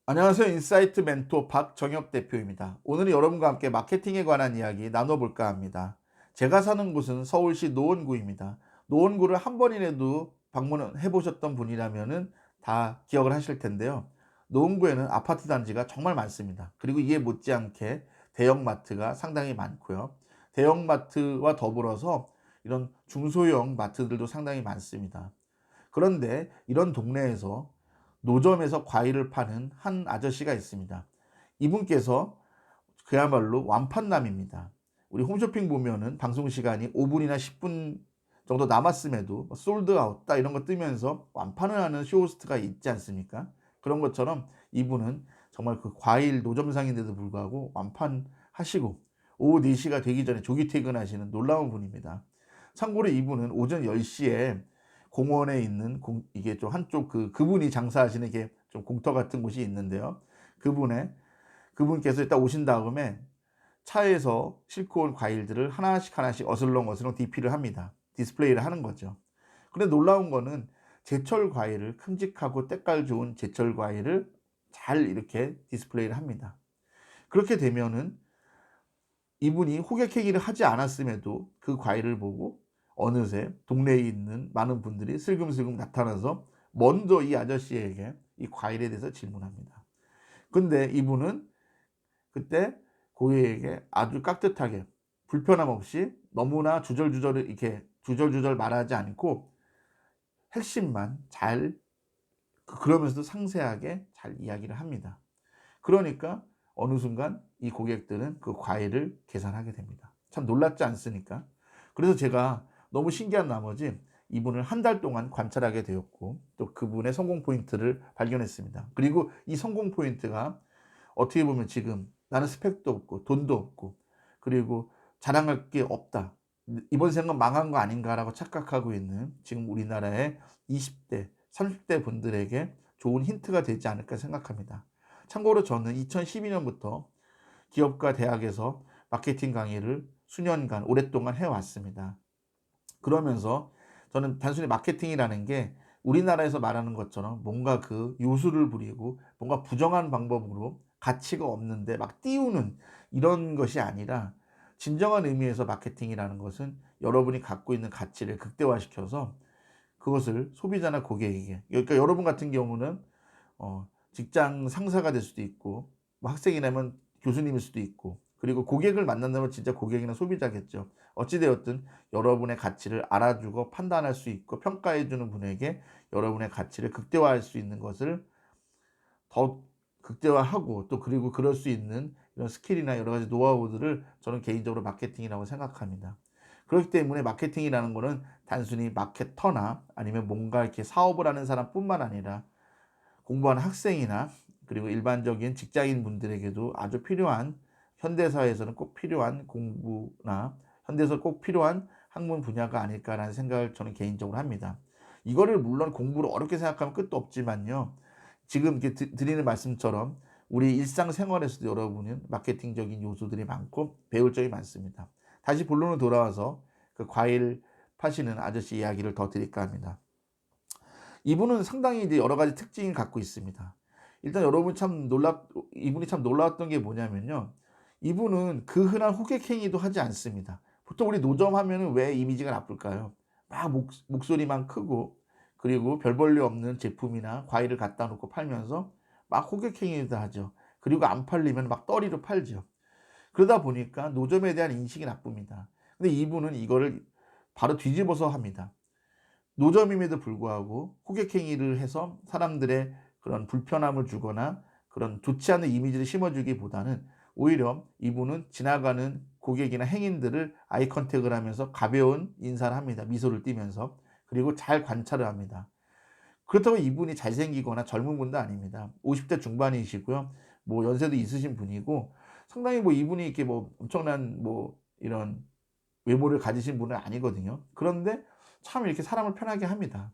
안녕하세요. 인사이트 멘토 박정혁 대표입니다. 오늘은 여러분과 함께 마케팅에 관한 이야기 나눠볼까 합니다. 제가 사는 곳은 서울시 노원구입니다. 노원구를 한 번이라도 방문해 보셨던 분이라면 다 기억을 하실 텐데요. 노원구에는 아파트 단지가 정말 많습니다. 그리고 이에 못지않게 대형마트가 상당히 많고요. 대형마트와 더불어서 이런 중소형 마트들도 상당히 많습니다. 그런데 이런 동네에서 노점에서 과일을 파는 한 아저씨가 있습니다. 이분께서 그야말로 완판남입니다. 우리 홈쇼핑 보면은 방송 시간이 5분이나 10분 정도 남았음에도 솔드아웃 딱 이런 거 뜨면서 완판을 하는 쇼호스트가 있지 않습니까? 그런 것처럼 이분은 정말 그 과일 노점상인데도 불구하고 완판하시고 오후 4시가 되기 전에 조기 퇴근하시는 놀라운 분입니다. 참고로 이분은 오전 10시에 공원에 있는 이게 좀 한쪽 그분이 장사하시는 게 좀 공터 같은 곳이 있는데요. 그분의 그분께서 일단 오신 다음에 차에서 싣고 온 과일들을 하나씩 하나씩 어슬렁어슬렁 DP를 합니다. 디스플레이를 하는 거죠. 근데 놀라운 거는 제철 과일을 큼직하고 때깔 좋은 제철 과일을 잘 이렇게 디스플레이를 합니다. 그렇게 되면은 이분이 호객 행위를 하지 않았음에도 그 과일을 보고 어느새 동네에 있는 많은 분들이 슬금슬금 나타나서 먼저 이 아저씨에게 이 과일에 대해서 질문합니다. 근데 이분은 그때 고객에게 아주 깍듯하게 불편함 없이 너무나 주절주절 이렇게 주절주절 말하지 않고 핵심만 잘 그러면서도 상세하게 잘 이야기를 합니다. 그러니까 어느 순간 이 고객들은 그 과일을 계산하게 됩니다. 참 놀랍지 않습니까? 그래서 제가 너무 신기한 나머지 이분을 한 달 동안 관찰하게 되었고 또 그분의 성공 포인트를 발견했습니다. 그리고 이 성공 포인트가 어떻게 보면 지금 나는 스펙도 없고 돈도 없고 그리고 자랑할 게 없다. 이번 생은 망한 거 아닌가라고 착각하고 있는 지금 우리나라의 20대, 30대 분들에게 좋은 힌트가 되지 않을까 생각합니다. 참고로 저는 2012년부터 기업과 대학에서 마케팅 강의를 수년간 오랫동안 해왔습니다. 그러면서 저는 단순히 마케팅이라는 게 우리나라에서 말하는 것처럼 뭔가 그 요술을 부리고 뭔가 부정한 방법으로 가치가 없는데 막 띄우는 이런 것이 아니라 진정한 의미에서 마케팅이라는 것은 여러분이 갖고 있는 가치를 극대화시켜서 그것을 소비자나 고객에게 그러니까 여러분 같은 경우는 직장 상사가 될 수도 있고 뭐 학생이라면 교수님일 수도 있고 그리고 고객을 만난다면 진짜 고객이나 소비자겠죠. 어찌 되었든 여러분의 가치를 알아주고 판단할 수 있고 평가해 주는 분에게 여러분의 가치를 극대화할 수 있는 것을 더 극대화하고 또 그리고 그럴 수 있는 이런 스킬이나 여러 가지 노하우들을 저는 개인적으로 마케팅이라고 생각합니다. 그렇기 때문에 마케팅이라는 거는 단순히 마케터나 아니면 뭔가 이렇게 사업을 하는 사람뿐만 아니라 공부하는 학생이나 그리고 일반적인 직장인 분들에게도 아주 필요한 현대 사회에서는 꼭 필요한 공부나 현대에서 꼭 필요한 학문 분야가 아닐까라는 생각을 저는 개인적으로 합니다. 이거를 물론 공부를 어렵게 생각하면 끝도 없지만요. 지금 이렇게 드리는 말씀처럼 우리 일상생활에서도 여러분은 마케팅적인 요소들이 많고 배울 점이 많습니다. 다시 본론으로 돌아와서 그 과일 파시는 아저씨 이야기를 더 드릴까 합니다. 이분은 상당히 이제 여러 가지 특징을 갖고 있습니다. 일단 여러분 참 놀랍 이분이 참 놀라웠던 게 뭐냐면요. 이분은 그 흔한 호객 행위도 하지 않습니다. 보통 우리 노점 하면은 왜 이미지가 나쁠까요? 막 목소리만 크고 그리고 별 볼일 없는 제품이나 과일을 갖다 놓고 팔면서 막 호객 행위도 하죠. 그리고 안 팔리면 막 떨이로 팔죠. 그러다 보니까 노점에 대한 인식이 나쁩니다. 근데 이분은 이거를 바로 뒤집어서 합니다. 노점임에도 불구하고 호객 행위를 해서 사람들의 그런 불편함을 주거나 그런 좋지 않은 이미지를 심어주기보다는 오히려 이분은 지나가는 고객이나 행인들을 아이 컨택을 하면서 가벼운 인사를 합니다. 미소를 띠면서. 그리고 잘 관찰을 합니다. 그렇다고 이분이 잘생기거나 젊은 분도 아닙니다. 50대 중반이시고요. 뭐 연세도 있으신 분이고 상당히 뭐 이분이 이렇게 뭐 엄청난 뭐 이런 외모를 가지신 분은 아니거든요. 그런데 참 이렇게 사람을 편하게 합니다.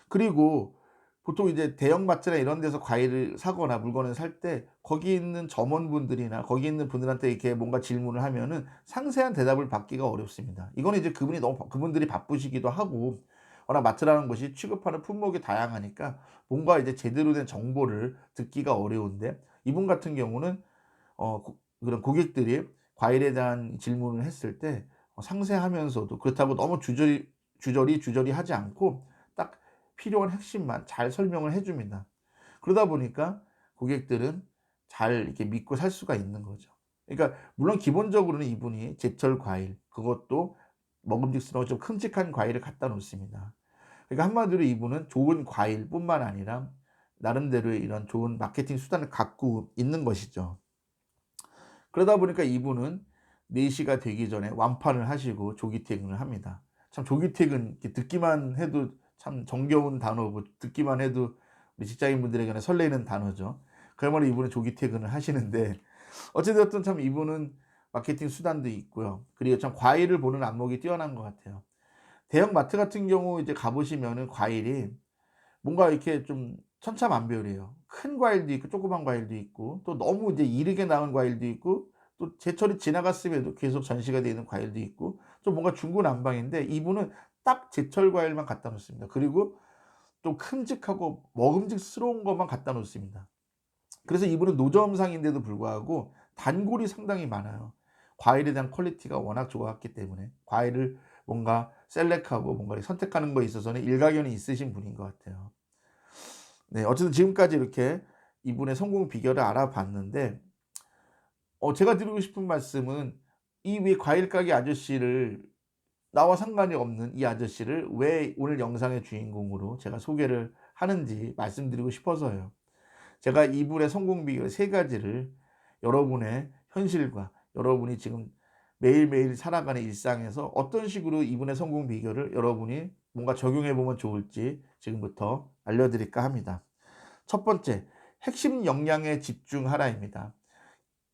그리고 보통 이제 대형마트나 이런 데서 과일을 사거나 물건을 살 때 거기 있는 점원분들이나 거기 있는 분들한테 이렇게 뭔가 질문을 하면은 상세한 대답을 받기가 어렵습니다. 이거는 이제 그분들이 바쁘시기도 하고 워낙 마트라는 곳이 취급하는 품목이 다양하니까 뭔가 이제 제대로 된 정보를 듣기가 어려운데, 이분 같은 경우는 그런 고객들이 과일에 대한 질문을 했을 때 상세하면서도 그렇다고 너무 주저리 하지 않고 딱 필요한 핵심만 잘 설명을 해 줍니다. 그러다 보니까 고객들은 잘 이렇게 믿고 살 수가 있는 거죠. 그러니까 물론 기본적으로는 이분이 제철 과일, 그것도 먹음직스러운 좀 큼직한 과일을 갖다 놓습니다. 그러니까 한마디로 이분은 좋은 과일뿐만 아니라 나름대로의 이런 좋은 마케팅 수단을 갖고 있는 것이죠. 그러다 보니까 이분은 4 시가 되기 전에 완판을 하시고 조기 퇴근을 합니다. 참 조기 퇴근 이렇게 듣기만 해도 참 정겨운 단어고, 듣기만 해도 우리 직장인분들에게는 설레는 단어죠. 그야말로 이분은 조기 퇴근을 하시는데, 어찌 됐든 참 이분은 마케팅 수단도 있고요. 그리고 참 과일을 보는 안목이 뛰어난 것 같아요. 대형 마트 같은 경우 이제 가 보시면은 과일이 뭔가 이렇게 좀 천차만별이에요. 큰 과일도 있고 조그만 과일도 있고, 또 너무 이제 이르게 나온 과일도 있고, 또 제철이 지나갔음에도 계속 전시가 되어 있는 과일도 있고, 좀 뭔가 중구난방인데 이분은 딱 제철 과일만 갖다 놓습니다. 그리고 또 큼직하고 먹음직스러운 것만 갖다 놓습니다. 그래서 이분은 노점상인데도 불구하고 단골이 상당히 많아요. 과일에 대한 퀄리티가 워낙 좋았기 때문에 과일을 뭔가 셀렉하고 뭔가 선택하는 거에 있어서는 일가견이 있으신 분인 것 같아요. 네, 어쨌든 지금까지 이렇게 이분의 성공 비결을 알아봤는데, 제가 드리고 싶은 말씀은 이 왜 과일 가게 아저씨를, 나와 상관이 없는 이 아저씨를 왜 오늘 영상의 주인공으로 제가 소개를 하는지 말씀드리고 싶어서요. 제가 이분의 성공 비결 3가지를 여러분의 현실과 여러분이 지금 매일매일 살아가는 일상에서 어떤 식으로 이분의 성공 비결을 여러분이 뭔가 적용해 보면 좋을지 지금부터 알려드릴까 합니다. 첫 번째, 핵심 역량에 집중하라입니다.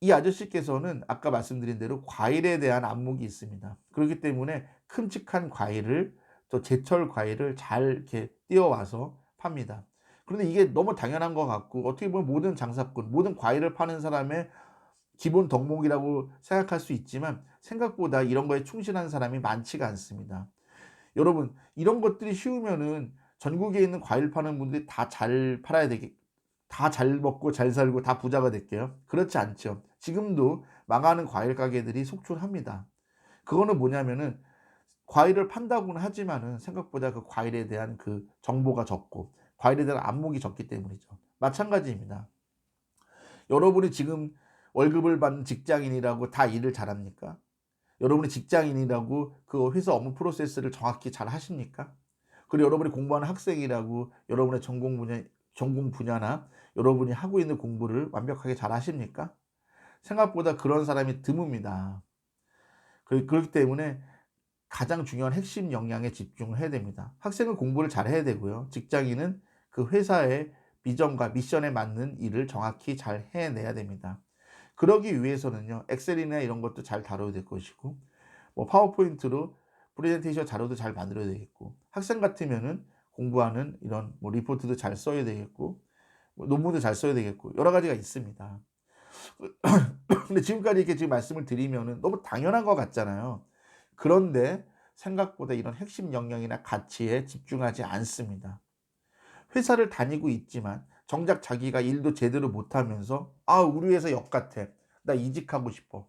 이 아저씨께서는 아까 말씀드린 대로 과일에 대한 안목이 있습니다. 그렇기 때문에 큼직한 과일을, 또 제철 과일을 잘 이렇게 띄어와서 팝니다. 그런데 이게 너무 당연한 것 같고, 어떻게 보면 모든 장사꾼, 모든 과일을 파는 사람의 기본 덕목이라고 생각할 수 있지만, 생각보다 이런 거에 충실한 사람이 많지가 않습니다. 여러분, 이런 것들이 쉬우면은 전국에 있는 과일 파는 분들이 다 잘 팔아야 되겠 다 잘 먹고 잘 살고 다 부자가 될게요? 그렇지 않죠. 지금도 망하는 과일 가게들이 속출합니다. 그거는 뭐냐면은 과일을 판다고는 하지만은 생각보다 그 과일에 대한 그 정보가 적고 과일에 대한 안목이 적기 때문이죠. 마찬가지입니다. 여러분이 지금 월급을 받는 직장인이라고 다 일을 잘합니까? 여러분이 직장인이라고 그 회사 업무 프로세스를 정확히 잘 하십니까? 그리고 여러분이 공부하는 학생이라고 여러분의 전공 분야나 여러분이 하고 있는 공부를 완벽하게 잘 하십니까? 생각보다 그런 사람이 드뭅니다. 그렇기 때문에 가장 중요한 핵심 역량에 집중을 해야 됩니다. 학생은 공부를 잘 해야 되고요. 직장인은 그 회사의 비전과 미션에 맞는 일을 정확히 잘 해내야 됩니다. 그러기 위해서는요, 엑셀이나 이런 것도 잘 다뤄야 될 것이고, 뭐 파워포인트로 프레젠테이션 자료도 잘 만들어야 되겠고, 학생 같으면은 공부하는 이런 뭐 리포트도 잘 써야 되겠고, 뭐 논문도 잘 써야 되겠고, 여러 가지가 있습니다. 근데 지금까지 이렇게 지금 말씀을 드리면은 너무 당연한 것 같잖아요. 그런데 생각보다 이런 핵심 역량이나 가치에 집중하지 않습니다. 회사를 다니고 있지만 정작 자기가 일도 제대로 못하면서 우리 회사 역 같아, 나 이직하고 싶어.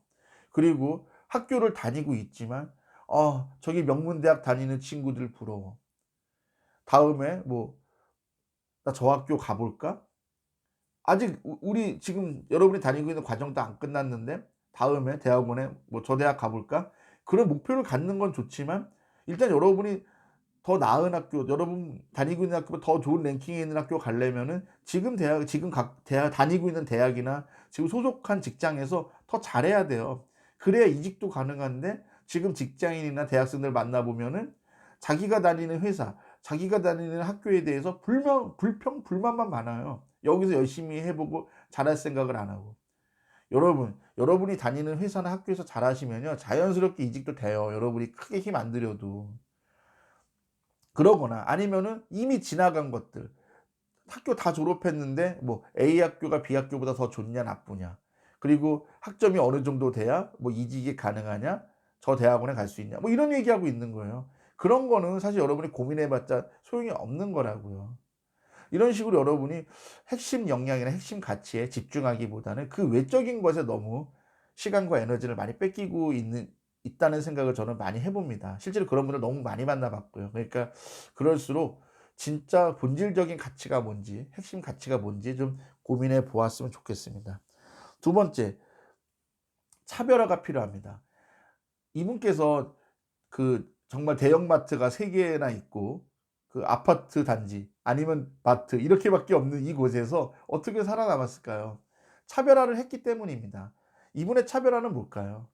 그리고 학교를 다니고 있지만 저기 명문대학 다니는 친구들 부러워. 다음에 뭐 나 저 학교 가볼까? 아직 우리 지금 여러분이 다니고 있는 과정도 안 끝났는데 다음에 대학원에 뭐 저 대학 가볼까? 그런 목표를 갖는 건 좋지만, 일단 여러분이 더 나은 학교, 여러분 다니고 있는 학교보다 더 좋은 랭킹에 있는 학교 가려면은 지금 각 대학 다니고 있는 대학이나 지금 소속한 직장에서 더 잘해야 돼요. 그래야 이직도 가능한데, 지금 직장인이나 대학생들 만나 보면은 자기가 다니는 회사, 자기가 다니는 학교에 대해서 불만만 많아요. 여기서 열심히 해 보고 잘할 생각을 안 하고. 여러분이 다니는 회사나 학교에서 잘하시면요, 자연스럽게 이직도 돼요. 여러분이 크게 힘 안 들여도. 그러거나 아니면은 이미 지나간 것들, 학교 다 졸업했는데 뭐 A 학교가 B 학교보다 더 좋냐 나쁘냐, 그리고 학점이 어느 정도 돼야 뭐 이직이 가능하냐, 저 대학원에 갈 수 있냐, 뭐 이런 얘기하고 있는 거예요. 그런 거는 사실 여러분이 고민해봤자 소용이 없는 거라고요. 이런 식으로 여러분이 핵심 역량이나 핵심 가치에 집중하기보다는 그 외적인 것에 너무 시간과 에너지를 많이 뺏기고 있다는 생각을 저는 많이 해 봅니다. 실제로 그런 분들 너무 많이 만나 봤고요. 그러니까 그럴수록 진짜 본질적인 가치가 뭔지, 핵심 가치가 뭔지 좀 고민해 보았으면 좋겠습니다. 두 번째, 차별화가 필요합니다. 이분께서 정말 대형마트가 3 개나 있고 아파트 단지 아니면 마트 이렇게밖에 없는 이곳에서 어떻게 살아남았을까요? 차별화를 했기 때문입니다. 이분의 차별화는 뭘까요?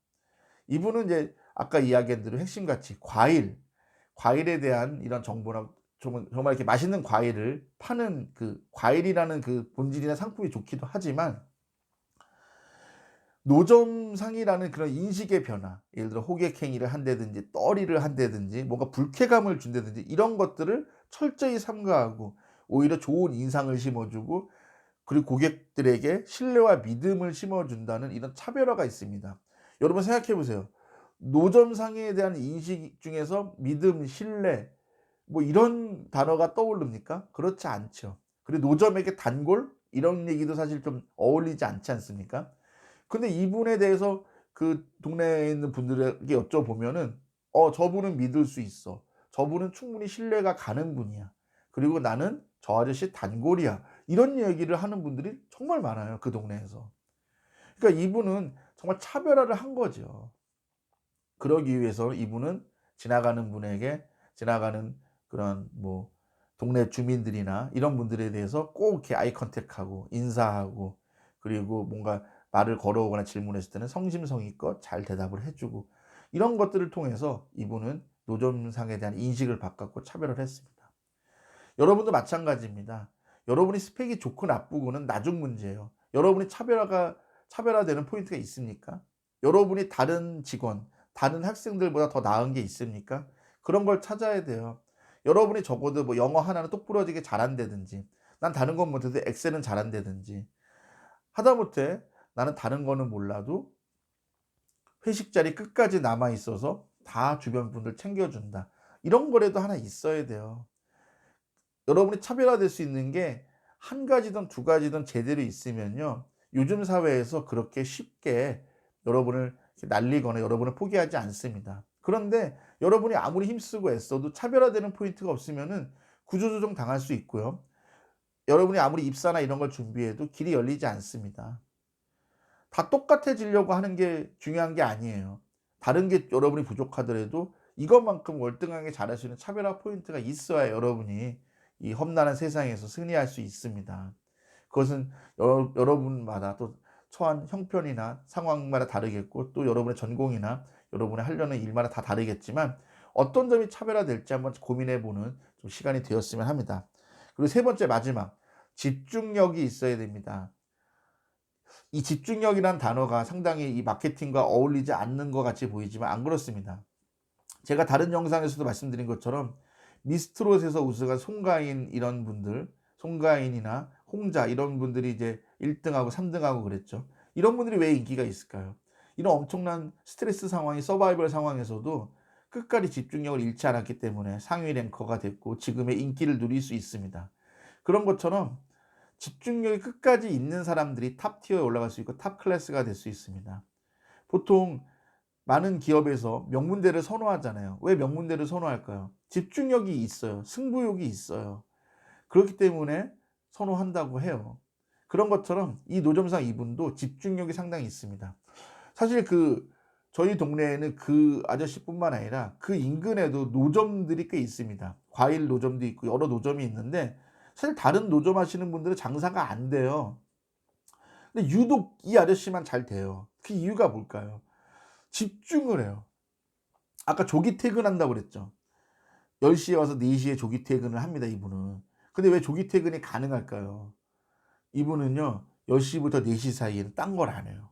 이분은 이제 아까 이야기한 대로 핵심 가치 과일에 대한 이런 정보나 정말 이렇게 맛있는 과일을 파는 과일이라는 본질이나 상품이 좋기도 하지만 노점상이라는 그런 인식의 변화, 예를 들어 호객행위를 한다든지 떠리를 한다든지 뭔가 불쾌감을 준다든지 이런 것들을 철저히 삼가하고 오히려 좋은 인상을 심어주고 그리고 고객들에게 신뢰와 믿음을 심어준다는 이런 차별화가 있습니다. 여러분 생각해 보세요. 노점상에 대한 인식 중에서 믿음, 신뢰 뭐 이런 단어가 떠오릅니까? 그렇지 않죠. 그리고 노점에게 단골 이런 얘기도 사실 좀 어울리지 않지 않습니까? 근데 이분에 대해서 동네에 있는 분들에게 여쭤보면은 저분은 믿을 수 있어. 저분은 충분히 신뢰가 가는 분이야. 그리고 나는 저 아저씨 단골이야. 이런 얘기를 하는 분들이 정말 많아요, 그 동네에서. 그러니까 이분은 정말 차별화를 한 거죠. 그러기 위해서 이분은 지나가는 그런 뭐 동네 주민들이나 이런 분들에 대해서 꼭 이렇게 아이 컨택하고 인사하고 그리고 뭔가 말을 걸어오거나 질문했을 때는 성심성의껏 잘 대답을 해 주고 이런 것들을 통해서 이분은 노점상에 대한 인식을 바꿨고 차별을 했습니다. 여러분도 마찬가지입니다. 여러분이 스펙이 좋고 나쁘고는 나중 문제예요. 여러분이 차별화되는 포인트가 있습니까? 여러분이 다른 직원, 다른 학생들보다 더 나은 게 있습니까? 그런 걸 찾아야 돼요. 여러분이 적어도 뭐 영어 하나는 똑부러지게 잘한다든지, 난 다른 건 못해도 엑셀은 잘한다든지, 하다못해 나는 다른 거는 몰라도 회식 자리 끝까지 남아 있어서 다 주변 분들 챙겨준다. 이런 거라도 하나 있어야 돼요. 여러분이 차별화될 수 있는 게 한 가지든 두 가지든 제대로 있으면요. 요즘 사회에서 그렇게 쉽게 여러분을 이렇게 날리거나 여러분을 포기하지 않습니다. 그런데 여러분이 아무리 힘쓰고 애써도 차별화되는 포인트가 없으면은 구조조정 당할 수 있고요. 여러분이 아무리 입사나 이런 걸 준비해도 길이 열리지 않습니다. 다 똑같아지려고 하는 게 중요한 게 아니에요. 다른 게 여러분이 부족하더라도 이것만큼 월등하게 잘할 수 있는 차별화 포인트가 있어야 여러분이 이 험난한 세상에서 승리할 수 있습니다. 그것은 여러분마다 또 처한 형편이나 상황마다 다르겠고 또 여러분의 전공이나 여러분이 하려는 일마다 다 다르겠지만 어떤 점이 차별화될지 한번 고민해 보는 좀 시간이 되었으면 합니다. 그리고 세 번째 마지막 집중력이 있어야 됩니다. 이 집중력이란 단어가 상당히 이 마케팅과 어울리지 않는 것 같이 보이지만 안 그렇습니다. 제가 다른 영상에서도 말씀드린 것처럼 미스트롯에서 우승한 송가인 이런 분들, 송가인이나 홍자 이런 분들이 이제 1 등하고 3 등하고 그랬죠. 이런 분들이 왜 인기가 있을까요? 이런 엄청난 스트레스 상황이 서바이벌 상황에서도 끝까지 집중력을 잃지 않았기 때문에 상위 랭커가 됐고 지금의 인기를 누릴 수 있습니다. 그런 것처럼 집중력이 끝까지 있는 사람들이 탑 티어에 올라갈 수 있고 탑 클래스가 될 수 있습니다. 보통 많은 기업에서 명문대를 선호하잖아요. 왜 명문대를 선호할까요? 집중력이 있어요. 승부욕이 있어요. 그렇기 때문에 선호한다고 해요. 그런 것처럼 이 노점상 이분도 집중력이 상당히 있습니다. 사실 저희 동네에는 그 아저씨뿐만 아니라 그 인근에도 노점들이 꽤 있습니다. 과일 노점도 있고 여러 노점이 있는데 사실 다른 노점 하시는 분들은 장사가 안 돼요. 근데 유독 이 아저씨만 잘 돼요. 그 이유가 뭘까요? 집중을 해요. 아까 조기 퇴근한다고 그랬죠. 10시에 와서 4시에 조기 퇴근을 합니다, 이분은. 근데 왜 조기 퇴근이 가능할까요? 이분은요, 10시부터 4시 사이에는 딴 걸 안 해요.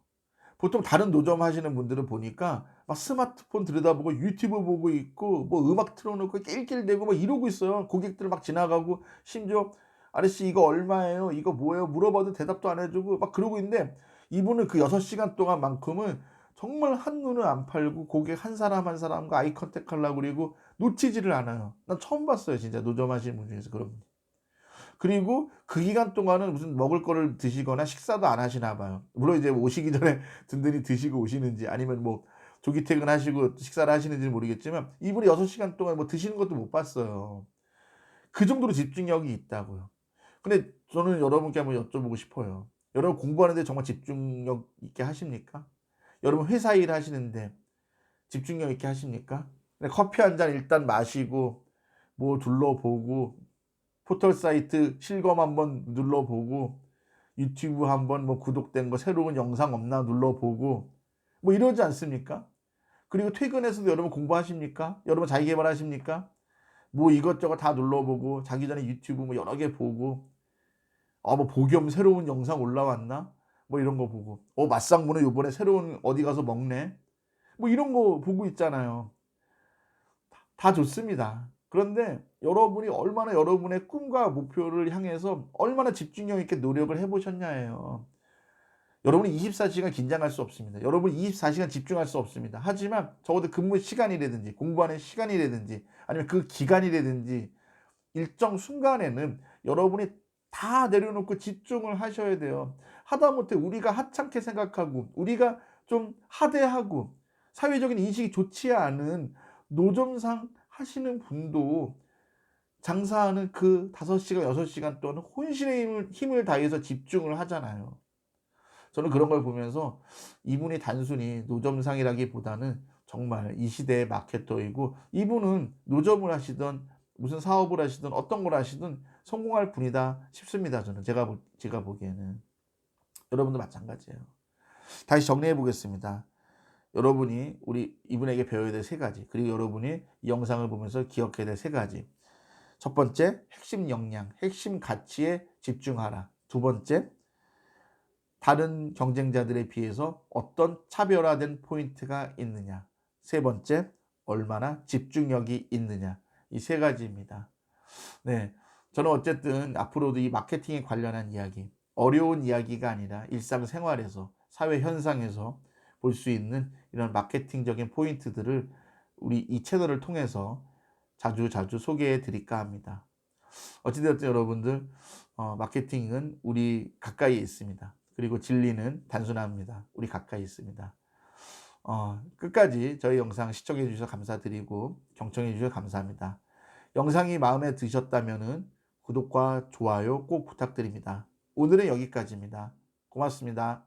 보통 다른 노점 하시는 분들은 보니까 막 스마트폰 들여다보고 유튜브 보고 있고 뭐 음악 틀어 놓고 낄낄대고 막 이러고 있어요. 고객들 막 지나가고 심지어 "아저씨 이거 얼마예요? 이거 뭐예요?" 물어봐도 대답도 안 해 주고 막 그러고 있는데 이분은 그 6 시간 동안만큼은 정말 한눈을 안 팔고 고객 한 사람 한 사람과 아이 컨택 하려고 그리고 놓치지를 않아요. 난 처음 봤어요. 진짜 노점하시는 분 중에서 그런 분. 그리고 그 기간 동안은 무슨 먹을 거를 드시거나 식사도 안 하시나 봐요. 물론 이제 오시기 전에 든든히 드시고 오시는지 아니면 뭐 조기 퇴근하시고 식사를 하시는지는 모르겠지만 이분이 6 시간 동안 뭐 드시는 것도 못 봤어요. 그 정도로 집중력이 있다고요. 근데 저는 여러분께 한번 여쭤보고 싶어요. 여러분 공부하는데 정말 집중력 있게 하십니까? 여러분 회사 일 하시는데 집중력 있게 하십니까? 그냥 커피 한 잔 일단 마시고 뭐 둘러보고 포털 사이트 실검 한번 눌러보고 유튜브 한번 뭐 구독된 거 새로운 영상 없나 눌러보고 뭐 이러지 않습니까? 그리고 퇴근해서도 여러분 공부하십니까? 여러분 자기 계발하십니까? 뭐 이것저것 다 눌러보고 자기 전에 유튜브 뭐 여러 개 보고 뭐 복염 새로운 영상 올라왔나? 뭐 이런 거 보고 맛상무는 요번에 새로운 어디 가서 먹네? 뭐 이런 거 보고 있잖아요. 다 좋습니다. 그런데 여러분이 얼마나 여러분의 꿈과 목표를 향해서 얼마나 집중력 있게 노력을 해 보셨냐예요. 여러분이 24시간 긴장할 수 없습니다. 여러분이 24시간 집중할 수 없습니다. 하지만 적어도 근무 시간이라든지 공부하는 시간이라든지 아니면 그 기간이라든지 일정 순간에는 여러분이 다 내려놓고 집중을 하셔야 돼요. 하다못해 우리가 하찮게 생각하고 우리가 좀 하대하고 사회적인 인식이 좋지 않은 노점상 하시는 분도 장사하는 그 5시간 6시간 동안 혼신의 힘을 다해서 집중을 하잖아요. 저는 그런 걸 보면서 이분이 단순히 노점상이라기보다는 정말 이 시대의 마케터이고 이분은 노점을 하시든 무슨 사업을 하시든 어떤 걸 하시든 성공할 분이다 싶습니다. 저는 제가 보기에는. 여러분도 마찬가지예요. 다시 정리해 보겠습니다. 여러분이 우리 이분에게 배워야 될 3가지, 그리고 여러분이 이 영상을 보면서 기억해야 될 3가지. 첫 번째, 핵심 역량, 핵심 가치에 집중하라. 두 번째, 다른 경쟁자들에 비해서 어떤 차별화된 포인트가 있느냐. 세 번째, 얼마나 집중력이 있느냐. 이 3가지입니다. 네. 저는 어쨌든 앞으로도 이 마케팅에 관련한 이야기, 어려운 이야기가 아니라 일상생활에서, 사회 현상에서 볼 수 있는 이런 마케팅적인 포인트들을 우리 이 채널을 통해서 자주 소개해 드릴까 합니다. 어찌 되었든 여러분들 마케팅은 우리 가까이에 있습니다. 그리고 진리는 단순합니다. 우리 가까이 있습니다. 끝까지 저희 영상 시청해 주셔서 감사드리고 경청해 주셔서 감사합니다. 영상이 마음에 드셨다면은 구독과 좋아요 꼭 부탁드립니다. 오늘은 여기까지입니다. 고맙습니다.